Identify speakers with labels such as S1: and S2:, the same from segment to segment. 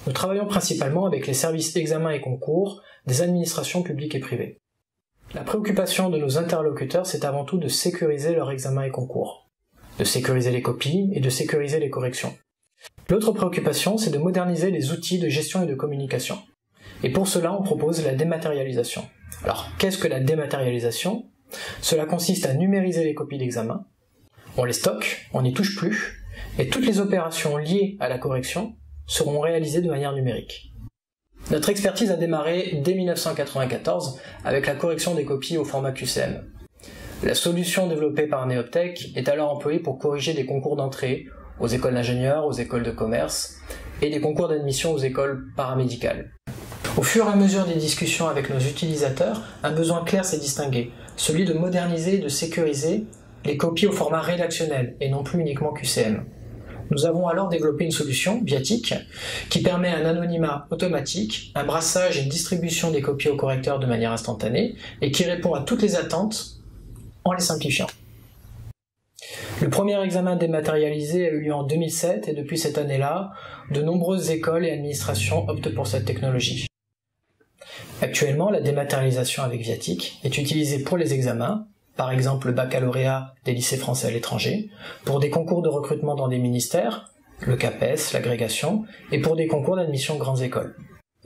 S1: Nous travaillons principalement avec les services examens et concours des administrations publiques et privées. La préoccupation de nos interlocuteurs, c'est avant tout de sécuriser leurs examens et concours, de sécuriser les copies et de sécuriser les corrections. L'autre préoccupation, c'est de moderniser les outils de gestion et de communication. Et pour cela, on propose la dématérialisation. Alors, qu'est-ce que la dématérialisation? Cela consiste à numériser les copies d'examen, on les stocke, on n'y touche plus, et toutes les opérations liées à la correction seront réalisées de manière numérique. Notre expertise a démarré dès 1994 avec la correction des copies au format QCM. La solution développée par Neoptech est alors employée pour corriger des concours d'entrée aux écoles d'ingénieurs, aux écoles de commerce et des concours d'admission aux écoles paramédicales. Au fur et à mesure des discussions avec nos utilisateurs, un besoin clair s'est distingué, celui de moderniser et de sécuriser les copies au format rédactionnel et non plus uniquement QCM. Nous avons alors développé une solution, Viatic, qui permet un anonymat automatique, un brassage et une distribution des copies au correcteur de manière instantanée et qui répond à toutes les attentes en les simplifiant. Le premier examen dématérialisé a eu lieu en 2007 et depuis cette année-là, de nombreuses écoles et administrations optent pour cette technologie. Actuellement, la dématérialisation avec Viatic est utilisée pour les examens, par exemple le baccalauréat des lycées français à l'étranger, pour des concours de recrutement dans des ministères, le CAPES, l'agrégation, et pour des concours d'admission aux grandes écoles.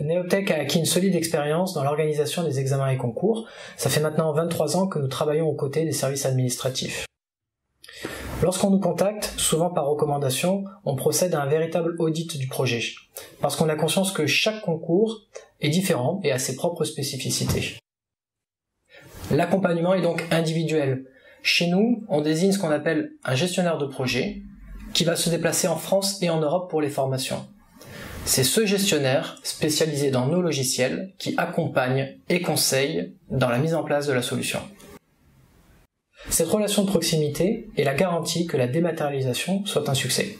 S1: Neoptech a acquis une solide expérience dans l'organisation des examens et concours. Ça fait maintenant 23 ans que nous travaillons aux côtés des services administratifs. Lorsqu'on nous contacte, souvent par recommandation, on procède à un véritable audit du projet, parce qu'on a conscience que chaque concours est différent et a ses propres spécificités. L'accompagnement est donc individuel. Chez nous, on désigne ce qu'on appelle un gestionnaire de projet, qui va se déplacer en France et en Europe pour les formations. C'est ce gestionnaire, spécialisé dans nos logiciels, qui accompagne et conseille dans la mise en place de la solution. Cette relation de proximité est la garantie que la dématérialisation soit un succès.